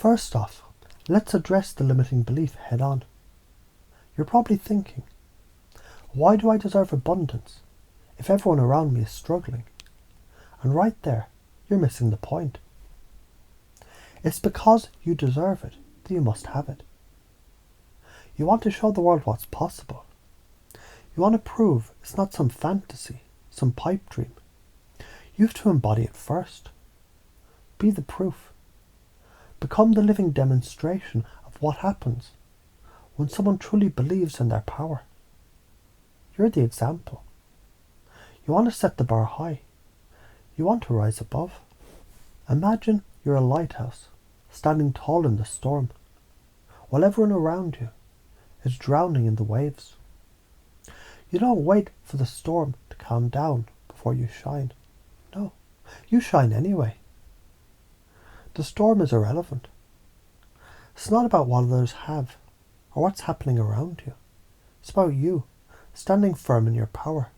First off, let's address the limiting belief head on. You're probably thinking, why do I deserve abundance if everyone around me is struggling? And right there, you're missing the point. It's because you deserve it that you must have it. You want to show the world what's possible. You want to prove it's not some fantasy, some pipe dream. You have to embody it first. Be the proof. Become the living demonstration of what happens when someone truly believes in their power. You're the example. You want to set the bar high. You want to rise above. Imagine you're a lighthouse, standing tall in the storm, while everyone around you is drowning in the waves. You don't wait for the storm to calm down before you shine. No, you shine anyway. The storm is irrelevant. It's not about what others have or what's happening around you. It's about you, standing firm in your power,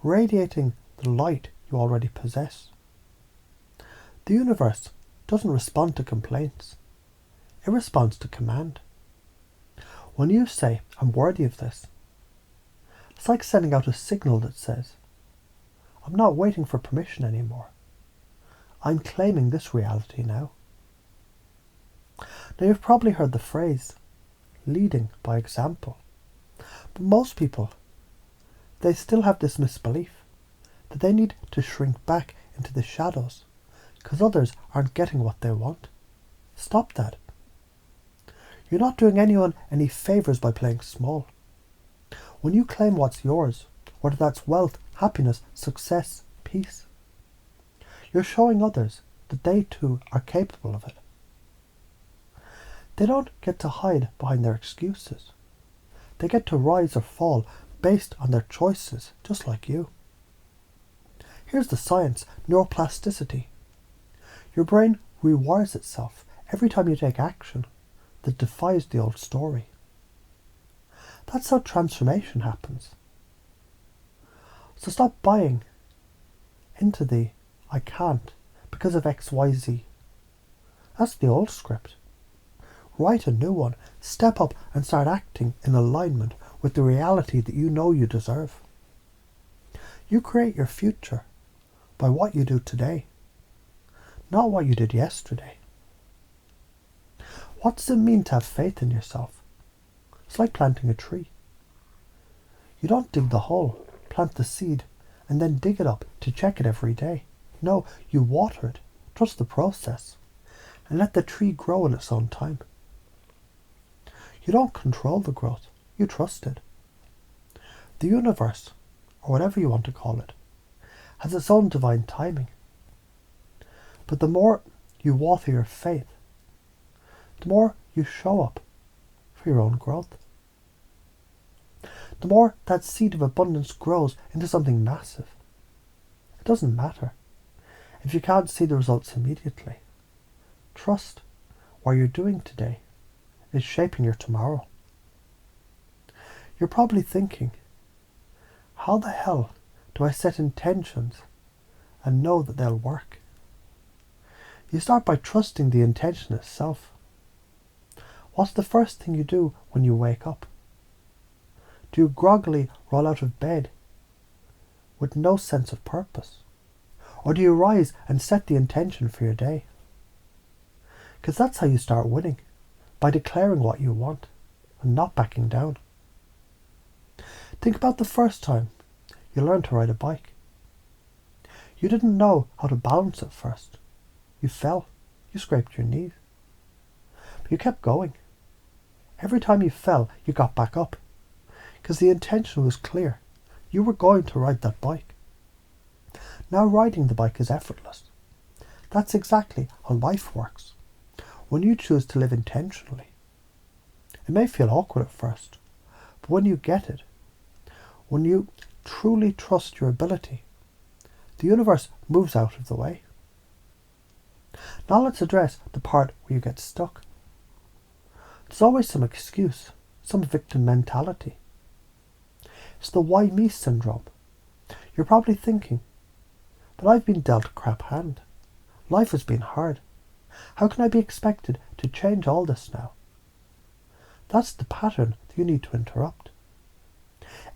radiating the light you already possess. The universe doesn't respond to complaints. It responds to command. When you say, I'm worthy of this, it's like sending out a signal that says, I'm not waiting for permission anymore. I'm claiming this reality now. Now you've probably heard the phrase, leading by example. But most people, they still have this misbelief that they need to shrink back into the shadows because others aren't getting what they want. Stop that. You're not doing anyone any favours by playing small. When you claim what's yours, whether that's wealth, happiness, success, peace, you're showing others that they too are capable of it. They don't get to hide behind their excuses. They get to rise or fall based on their choices, just like you. Here's the science, neuroplasticity. Your brain rewires itself every time you take action that defies the old story. That's how transformation happens. So stop buying into the I can't because of XYZ. That's the old script. Write a new one. Step up and start acting in alignment with the reality that you know you deserve. You create your future by what you do today, not what you did yesterday. What does it mean to have faith in yourself? It's like planting a tree. You don't dig the hole, plant the seed, and then dig it up to check it every day. No, you water it, trust the process, and let the tree grow in its own time. You don't control the growth, you trust it. The universe, or whatever you want to call it, has its own divine timing. But the more you water your faith, the more you show up for your own growth. The more that seed of abundance grows into something massive. It doesn't matter if you can't see the results immediately. Trust what you're doing today is shaping your tomorrow. You're probably thinking, how the hell do I set intentions and know that they'll work? You start by trusting the intention itself. What's the first thing you do when you wake up? Do you groggily roll out of bed with no sense of purpose? Or do you rise and set the intention for your day? Because that's how you start winning, by declaring what you want and not backing down. Think about the first time you learned to ride a bike. You didn't know how to balance at first. You fell, you scraped your knees. But you kept going. Every time you fell, you got back up. Because the intention was clear. You were going to ride that bike. Now riding the bike is effortless. That's exactly how life works. When you choose to live intentionally. It may feel awkward at first, but when you get it, when you truly trust your ability, the universe moves out of the way. Now let's address the part where you get stuck. There's always some excuse, some victim mentality. It's the why me syndrome. You're probably thinking, but I've been dealt a crap hand. Life has been hard. How can I be expected to change all this now? That's the pattern that you need to interrupt.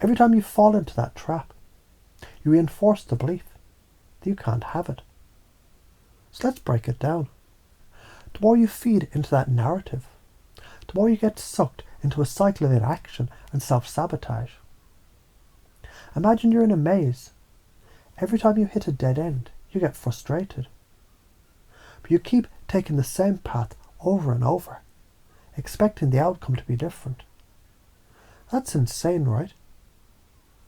Every time you fall into that trap, you reinforce the belief that you can't have it. So let's break it down. The more you feed into that narrative, the more you get sucked into a cycle of inaction and self-sabotage. Imagine you're in a maze. Every time you hit a dead end, you get frustrated. But you keep taking the same path over and over, expecting the outcome to be different. That's insane, right?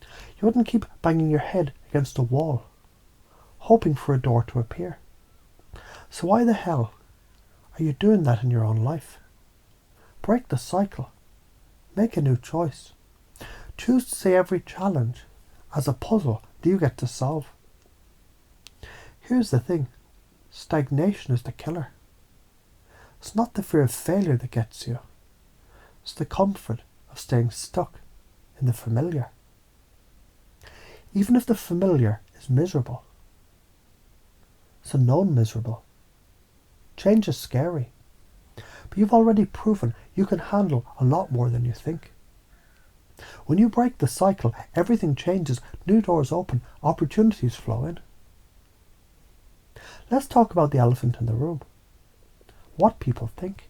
You wouldn't keep banging your head against a wall, hoping for a door to appear. So why the hell are you doing that in your own life? Break the cycle. Make a new choice. Choose to see every challenge as a puzzle that you get to solve. Here's the thing. Stagnation is the killer. It's not the fear of failure that gets you. It's the comfort of staying stuck in the familiar. Even if the familiar is miserable, it's a known miserable. Change is scary, but you've already proven you can handle a lot more than you think. When you break the cycle, everything changes, new doors open, opportunities flow in. Let's talk about the elephant in the room. What people think.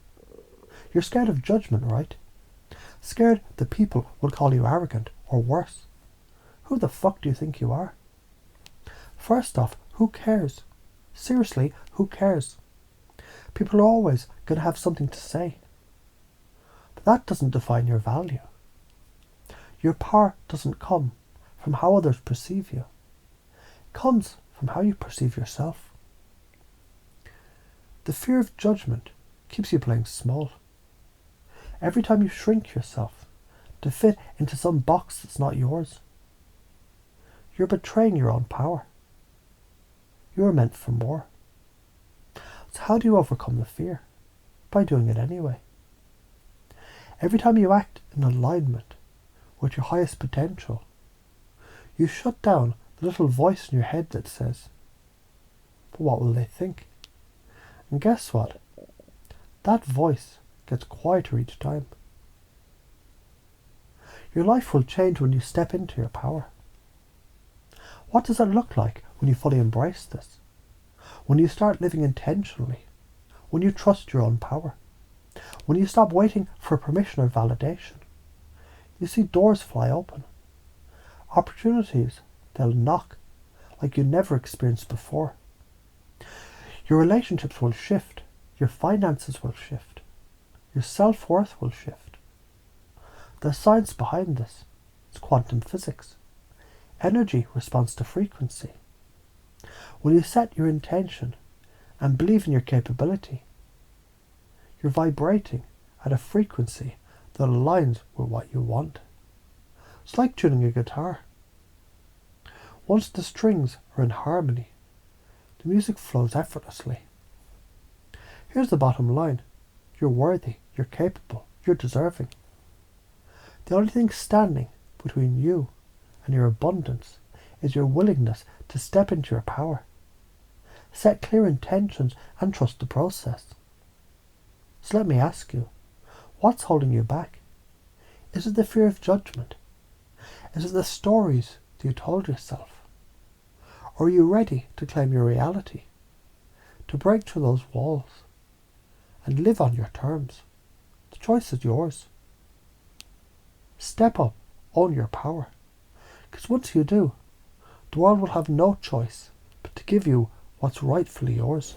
You're scared of judgment, right? Scared that people will call you arrogant, or worse. Who the fuck do you think you are? First off, who cares? Seriously, who cares? People are always going to have something to say. But that doesn't define your value. Your power doesn't come from how others perceive you. It comes from how you perceive yourself. The fear of judgment keeps you playing small. Every time you shrink yourself to fit into some box that's not yours, you're betraying your own power. You are meant for more. So how do you overcome the fear? By doing it anyway. Every time you act in alignment with your highest potential, you shut down the little voice in your head that says, "But what will they think?" And guess what? That voice gets quieter each time. Your life will change when you step into your power. What does it look like when you fully embrace this? When you start living intentionally? When you trust your own power? When you stop waiting for permission or validation? You see doors fly open. Opportunities, they'll knock like you never experienced before. Your relationships will shift. Your finances will shift. Your self-worth will shift. The science behind this is quantum physics. Energy responds to frequency. When you set your intention and believe in your capability, you're vibrating at a frequency that aligns with what you want. It's like tuning a guitar. Once the strings are in harmony, the music flows effortlessly. Here's the bottom line. You're worthy, you're capable, you're deserving. The only thing standing between you and your abundance is your willingness to step into your power. Set clear intentions and trust the process. So let me ask you, what's holding you back? Is it the fear of judgment? Is it the stories that you told yourself? Or are you ready to claim your reality? To break through those walls and live on your terms? The choice is yours. Step up, own your power. Because once you do, the world will have no choice but to give you what's rightfully yours.